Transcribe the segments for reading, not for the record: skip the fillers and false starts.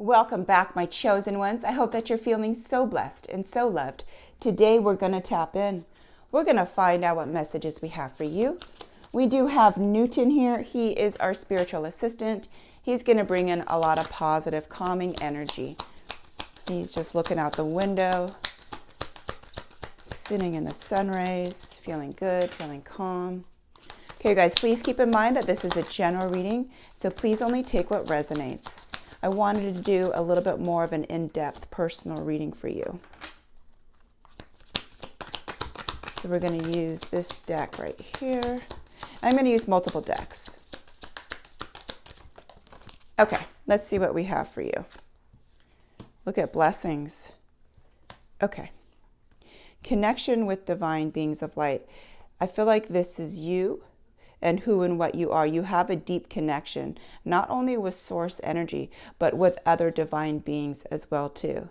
Welcome back, my chosen ones. I hope that you're feeling so blessed and so loved. Today we're going to tap in. We're going to find out what messages we have for you. We do have Newton here. He is our spiritual assistant. He's going to bring in a lot of positive, calming energy. He's just looking out the window, sitting in the sun rays, feeling good, feeling calm. Okay, guys, please keep in mind that this is a general reading, so please only take what resonates. I wanted to do a little bit more of an in-depth personal reading for you. So we're going to use this deck right here. I'm going to use multiple decks. Okay, let's see what we have for you. Look at blessings. Okay. Connection with divine beings of light. I feel like this is you and who and what you are. You have a deep connection, not only with source energy, but with other divine beings as well too.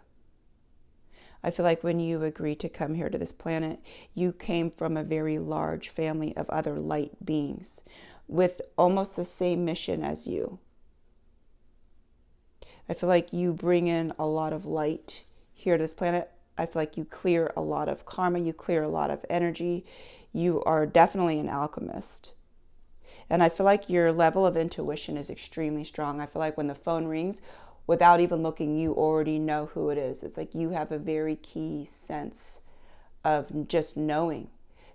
I feel like when you agreed to come here to this planet, you came from a very large family of other light beings with almost the same mission as you. I feel like you bring in a lot of light here to this planet. I feel like you clear a lot of karma, you clear a lot of energy. You are definitely an alchemist. And I feel like your level of intuition is extremely strong. I feel like when the phone rings, without even looking, you already know who it is. It's like you have a very key sense of just knowing.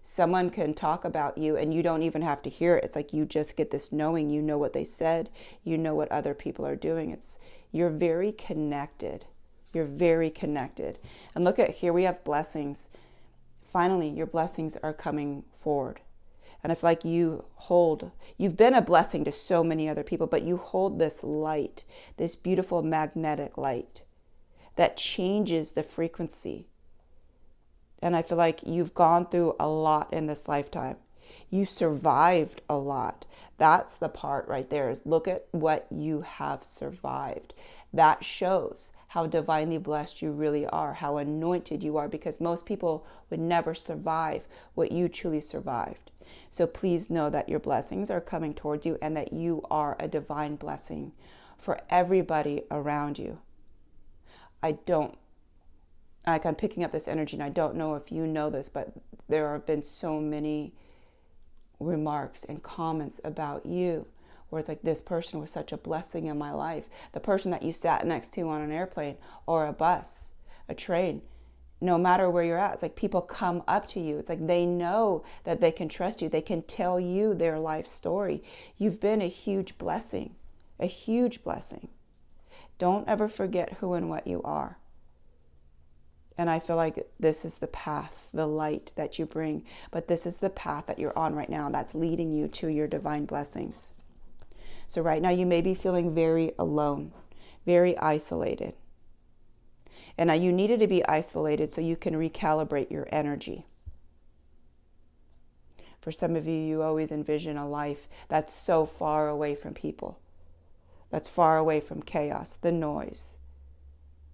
Someone can talk about you and you don't even have to hear it. It's like you just get this knowing. You know what they said. You know what other people are doing. You're very connected. You're very connected. And look at here, we have blessings. Finally, your blessings are coming forward. And I feel like you've been a blessing to so many other people, but you hold this light, this beautiful magnetic light that changes the frequency. And I feel like you've gone through a lot in this lifetime. You survived a lot. That's the part right there, is look at what you have survived. That shows how divinely blessed you really are, how anointed you are, because most people would never survive what you truly survived. So please know that your blessings are coming towards you and that you are a divine blessing for everybody around you. I'm picking up this energy, and I don't know if you know this, but there have been so many remarks and comments about you where it's like, this person was such a blessing in my life. The person that you sat next to on an airplane or a bus, a train, no matter where you're at, it's like people come up to you. It's like they know that they can trust you. They can tell you their life story. You've been a huge blessing, a huge blessing. Don't ever forget who and what you are. And I feel like this is the path, the light that you bring, but this is the path that you're on right now that's leading you to your divine blessings. So right now you may be feeling very alone, very isolated. And now you needed to be isolated so you can recalibrate your energy. For some of you, you always envision a life that's so far away from people, that's far away from chaos, the noise,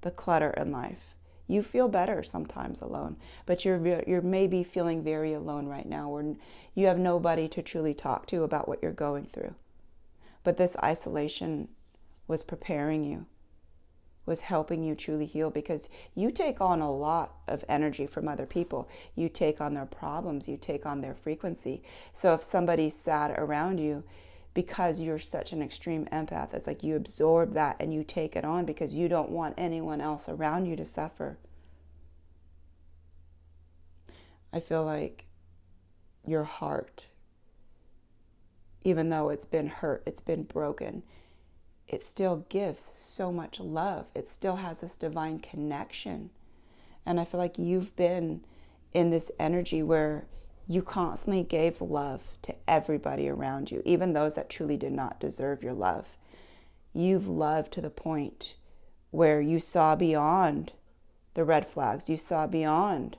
the clutter in life. You feel better sometimes alone, but you're maybe feeling very alone right now, where you have nobody to truly talk to about what you're going through. But this isolation was preparing you, was helping you truly heal, because you take on a lot of energy from other people. You take on their problems, you take on their frequency. So if somebody's sad around you, because you're such an extreme empath, it's like you absorb that and you take it on because you don't want anyone else around you to suffer. I feel like your heart, even though it's been hurt, it's been broken, it still gives so much love. It still has this divine connection. And I feel like you've been in this energy where you constantly gave love to everybody around you, even those that truly did not deserve your love. You've loved to the point where you saw beyond the red flags. You saw beyond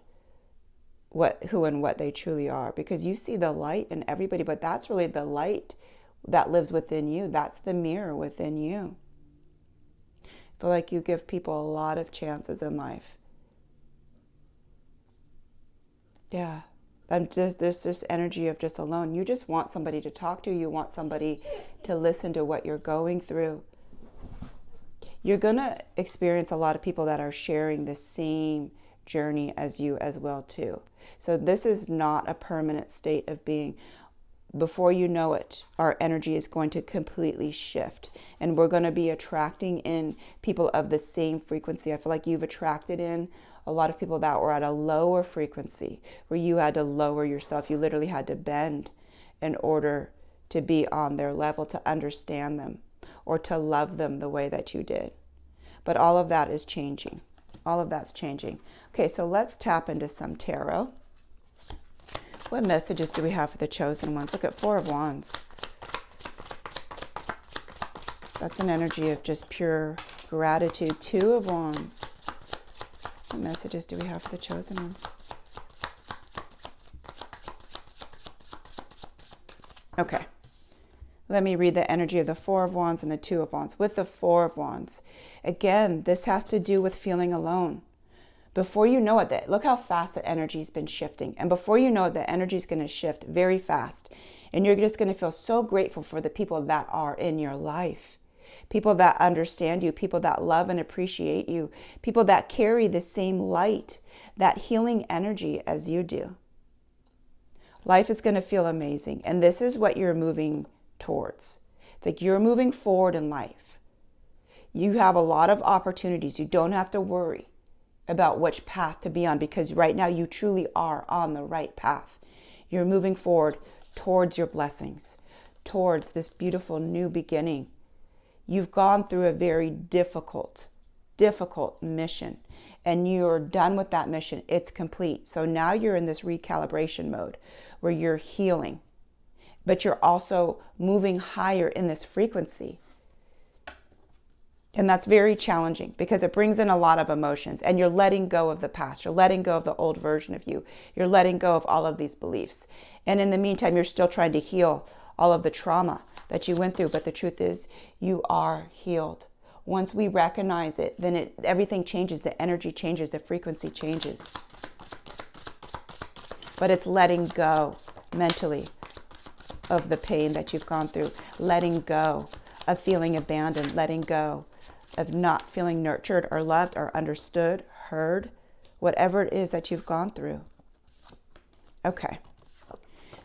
who and what they truly are, because you see the light in everybody, but that's really the light that lives within you. That's the mirror within you. I feel like you give people a lot of chances in life. Yeah. There's this energy of just alone. You just want somebody to talk to. You want somebody to listen to what you're going through. you're going to experience a lot of people that are sharing the same journey as you as well too. So this is not a permanent state of being. Before you know it, our energy is going to completely shift, and we're going to be attracting in people of the same frequency. I feel like you've attracted in a lot of people that were at a lower frequency, where you had to lower yourself. You literally had to bend in order to be on their level, to understand them, or to love them the way that you did. But all of that is changing. All of that's changing. Okay, so let's tap into some tarot. What messages do we have for the chosen ones? Look at Four of Wands. That's an energy of just pure gratitude. Two of Wands. What messages do we have for the chosen ones? Okay. Let me read the energy of the Four of Wands and the Two of Wands. With the Four of Wands, again, this has to do with feeling alone. Before you know it, look how fast the energy's been shifting. And before you know it, the energy's going to shift very fast. And you're just going to feel so grateful for the people that are in your life. People that understand you, people that love and appreciate you, people that carry the same light, that healing energy as you do. Life is going to feel amazing. And this is what you're moving towards. It's like you're moving forward in life. You have a lot of opportunities. You don't have to worry about which path to be on, because right now you truly are on the right path. You're moving forward towards your blessings, towards this beautiful new beginning. You've gone through a very difficult mission, and you're done with that mission. It's complete. So now you're in this recalibration mode where you're healing, but you're also moving higher in this frequency. And that's very challenging because it brings in a lot of emotions, and you're letting go of the past. You're letting go of the old version of you. You're letting go of all of these beliefs. And in the meantime, you're still trying to heal all of the trauma that you went through. But the truth is, you are healed. Once we recognize it, then everything changes. The energy changes. The frequency changes. But it's letting go mentally of the pain that you've gone through. Letting go of feeling abandoned. Letting go of not feeling nurtured or loved or understood, heard, whatever it is that you've gone through. Okay.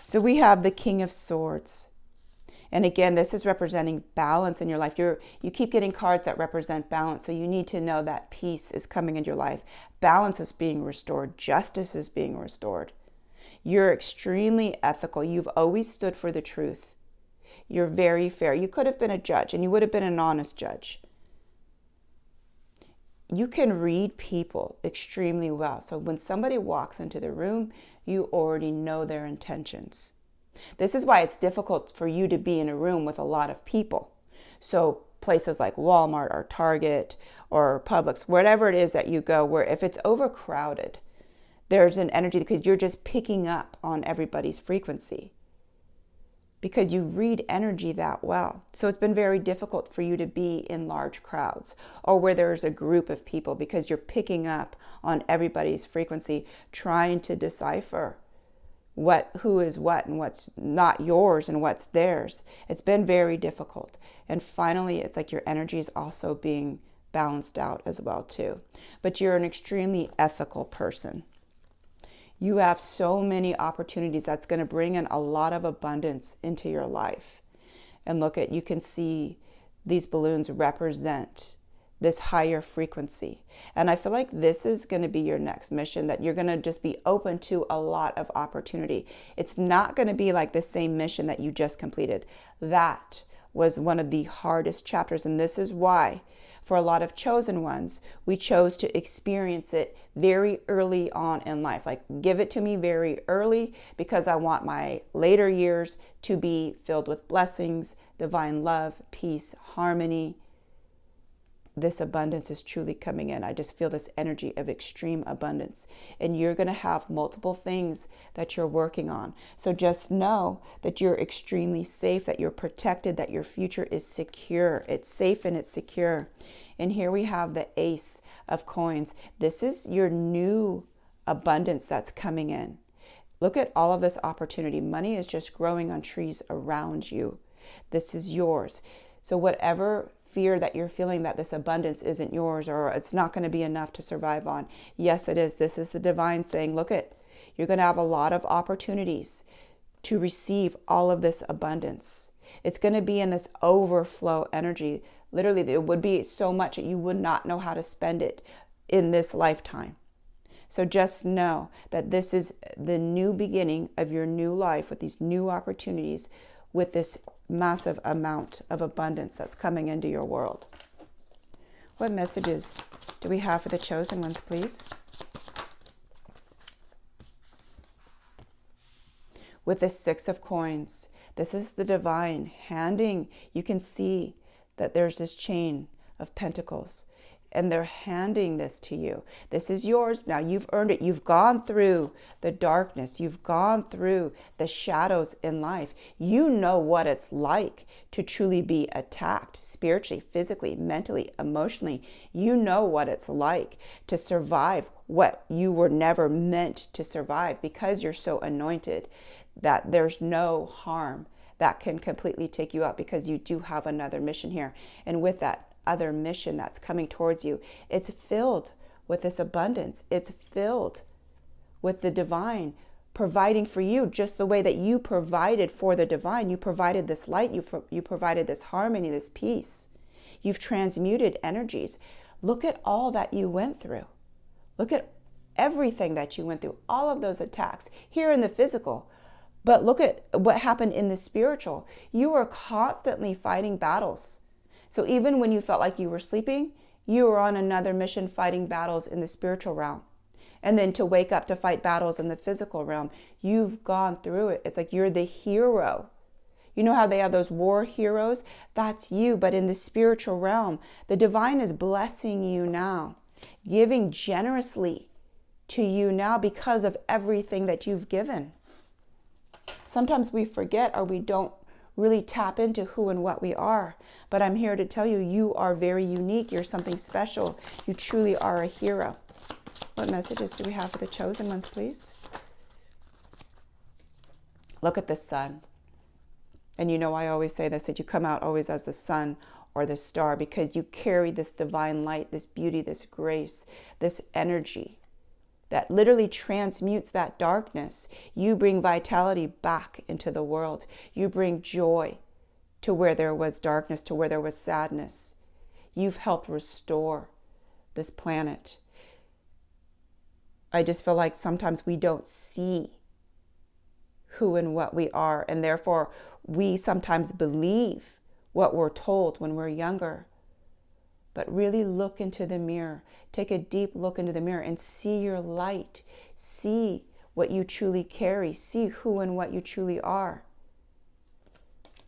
So we have the King of Swords. And again, this is representing balance in your life. You keep getting cards that represent balance. So you need to know that peace is coming into your life. Balance is being restored. Justice is being restored. You're extremely ethical. You've always stood for the truth. You're very fair. You could have been a judge, and you would have been an honest judge. You can read people extremely well. So when somebody walks into the room, you already know their intentions. This is why it's difficult for you to be in a room with a lot of people. So places like Walmart or Target or Publix, wherever it is that you go, where if it's overcrowded, there's an energy because you're just picking up on everybody's frequency, because you read energy that well. So it's been very difficult for you to be in large crowds or where there's a group of people, because you're picking up on everybody's frequency, trying to decipher who is what and what's not yours and what's theirs. It's been very difficult. And finally, it's like your energy is also being balanced out as well too. But you're an extremely ethical person. You have so many opportunities that's going to bring in a lot of abundance into your life. And you can see these balloons represent this higher frequency. And I feel like this is going to be your next mission, that you're going to just be open to a lot of opportunity. It's not going to be like the same mission that you just completed. That was one of the hardest chapters. And this is why, for a lot of chosen ones, we chose to experience it very early on in life. Like, give it to me very early, because I want my later years to be filled with blessings, divine love, peace, harmony. This abundance is truly coming in. I just feel this energy of extreme abundance. And you're going to have multiple things that you're working on. So just know that you're extremely safe, that you're protected, that your future is secure. It's safe and it's secure. And here we have the Ace of Coins. This is your new abundance that's coming in. Look at all of this opportunity. Money is just growing on trees around you. This is yours. So whatever fear that you're feeling that this abundance isn't yours or it's not going to be enough to survive on. Yes, it is. This is the divine saying, look you're going to have a lot of opportunities to receive all of this abundance. It's going to be in this overflow energy. Literally, it would be so much that you would not know how to spend it in this lifetime. So just know that this is the new beginning of your new life with these new opportunities, with this massive amount of abundance that's coming into your world. What messages do we have for the chosen ones, please? With the Six of Coins, this is the divine handing. You can see that there's this chain of pentacles, and they're handing this to you. This is yours now. You've earned it. You've gone through the darkness. You've gone through the shadows in life. You know what it's like to truly be attacked spiritually, physically, mentally, emotionally. You know what it's like to survive what you were never meant to survive, because you're so anointed that there's no harm that can completely take you out, because you do have another mission here. And with that other mission that's coming towards you, it's filled with this abundance. It's filled with the divine providing for you just the way that you provided for the divine. You provided this light, you provided this harmony, this peace. You've transmuted energies. Look at all that you went through. Look at everything that you went through, all of those attacks here in the physical. But look at what happened in the spiritual. You were constantly fighting battles. So even when you felt like you were sleeping, you were on another mission fighting battles in the spiritual realm. And then to wake up to fight battles in the physical realm, you've gone through it. It's like you're the hero. You know how they have those war heroes? That's you. But in the spiritual realm, the divine is blessing you now, giving generously to you now because of everything that you've given. Sometimes we forget, or we don't really tap into who and what we are. But I'm here to tell you, you are very unique. You're something special. You truly are a hero. What messages do we have for the chosen ones, please? Look at the sun. And you know, I always say this, that you come out always as the sun or the star, because you carry this divine light, this beauty, this grace, this energy that literally transmutes that darkness. You bring vitality back into the world. You bring joy to where there was darkness, to where there was sadness. You've helped restore this planet. I just feel like sometimes we don't see who and what we are, and therefore we sometimes believe what we're told when we're younger. But really look into the mirror. Take a deep look into the mirror and see your light. See what you truly carry. See who and what you truly are.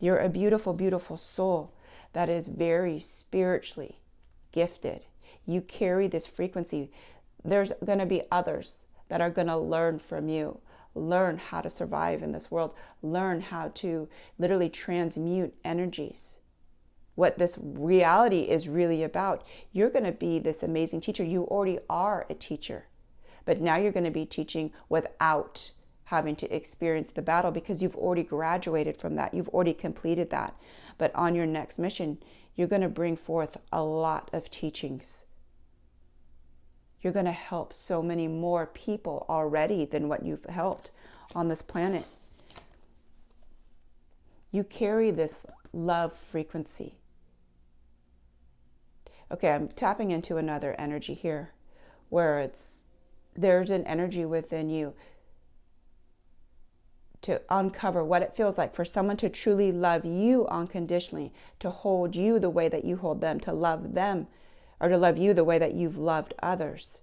You're a beautiful, beautiful soul that is very spiritually gifted. You carry this frequency. There's going to be others that are going to learn from you. Learn how to survive in this world. Learn how to literally transmute energies. What this reality is really about. You're going to be this amazing teacher. You already are a teacher, but now you're going to be teaching without having to experience the battle, because you've already graduated from that. You've already completed that. But on your next mission, you're going to bring forth a lot of teachings. You're going to help so many more people already than what you've helped on this planet. You carry this love frequency. Okay, I'm tapping into another energy here where there's an energy within you to uncover what it feels like for someone to truly love you unconditionally, to hold you the way that you hold them, to love them, or to love you the way that you've loved others.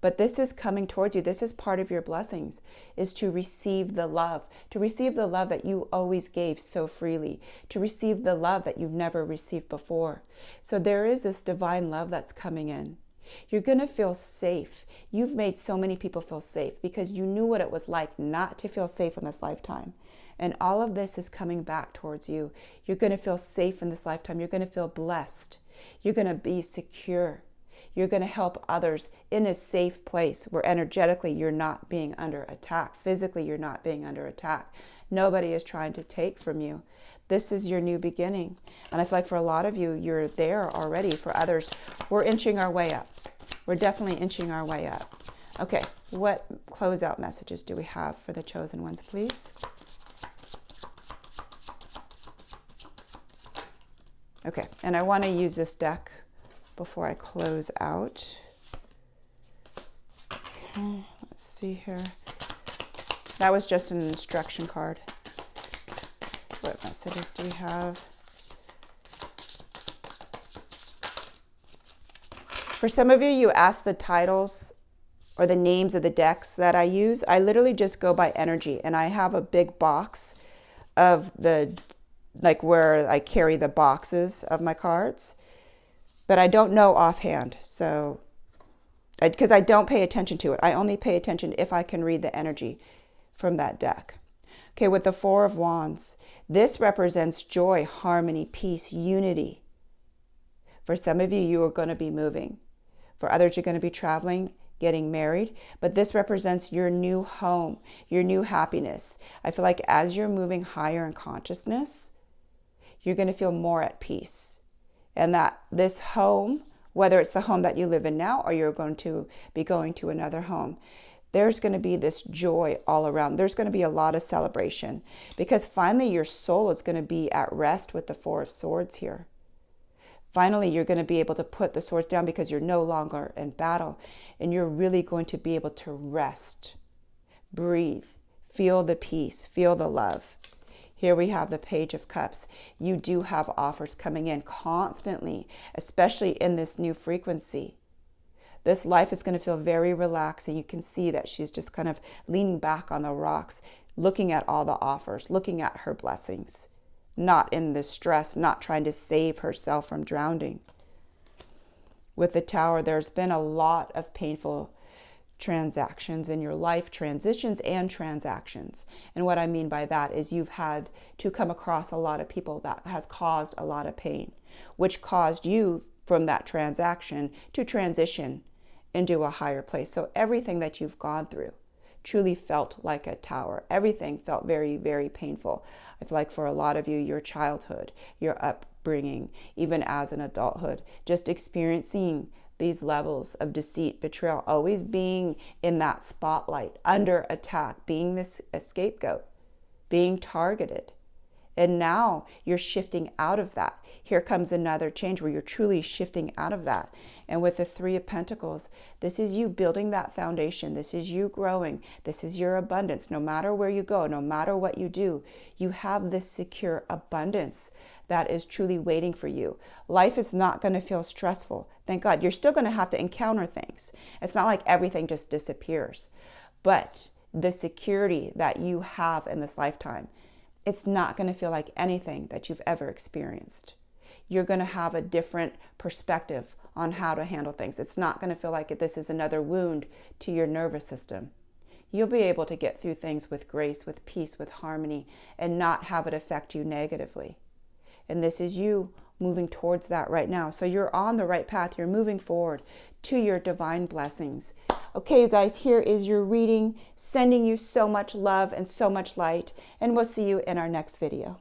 But this is coming towards you. This is part of your blessings, is to receive the love that you always gave so freely, to receive the love that you've never received before. So there is this divine love that's coming in. You're going to feel safe. You've made so many people feel safe because you knew what it was like not to feel safe in this lifetime. And all of this is coming back towards you. You're going to feel safe in this lifetime. You're going to feel blessed. You're going to be secure. You're going to help others in a safe place where energetically you're not being under attack. Physically, you're not being under attack. Nobody is trying to take from you. This is your new beginning. And I feel like for a lot of you, you're there already. For others, we're inching our way up. We're definitely inching our way up. Okay, what closeout messages do we have for the chosen ones, please? Okay, and I want to use this deck before I close out. Okay, let's see here. That was just an instruction card. What messages do we have? For some of you, you asked the titles or the names of the decks that I use. I literally just go by energy, and I have a big box of the, like where I carry the boxes of my cards, but I don't know offhand. So, because I don't pay attention to it. I only pay attention if I can read the energy from that deck. Okay, with the Four of Wands, this represents joy, harmony, peace, unity. For some of you, you are going to be moving. For others, you're going to be traveling, getting married. But this represents your new home, your new happiness. I feel like as you're moving higher in consciousness, you're going to feel more at peace. And that this home, whether it's the home that you live in now or you're going to be going to another home, there's going to be this joy all around. There's going to be a lot of celebration because finally your soul is going to be at rest with the Four of Swords here. Finally, you're going to be able to put the swords down because you're no longer in battle, and you're really going to be able to rest, breathe, feel the peace, feel the love. Here we have the Page of Cups. You do have offers coming in constantly, especially in this new frequency. This life is going to feel very relaxing. You can see that she's just kind of leaning back on the rocks, looking at all the offers, looking at her blessings, not in this stress, not trying to save herself from drowning. With the Tower, there's been a lot of painful transactions in your life, transitions and transactions. And what I mean by that is you've had to come across a lot of people that has caused a lot of pain, which caused you from that transaction to transition into a higher place. So everything that you've gone through truly felt like a tower. Everything felt very, very painful. I feel like for a lot of you, your childhood, your upbringing, even as an adulthood, just experiencing these levels of deceit, betrayal, always being in that spotlight, under attack, being this scapegoat, being targeted. And now you're shifting out of that. Here comes another change where you're truly shifting out of that. And with the Three of Pentacles, this is you building that foundation. This is you growing. This is your abundance. No matter where you go, no matter what you do, you have this secure abundance that is truly waiting for you. Life is not going to feel stressful. Thank God. You're still going to have to encounter things. It's not like everything just disappears. But the security that you have in this lifetime, it's not going to feel like anything that you've ever experienced. You're going to have a different perspective on how to handle things. It's not going to feel like this is another wound to your nervous system. You'll be able to get through things with grace, with peace, with harmony, and not have it affect you negatively. And this is you moving towards that right now. So you're on the right path. You're moving forward to your divine blessings. Okay, you guys, here is your reading. Sending you so much love and so much light. And we'll see you in our next video.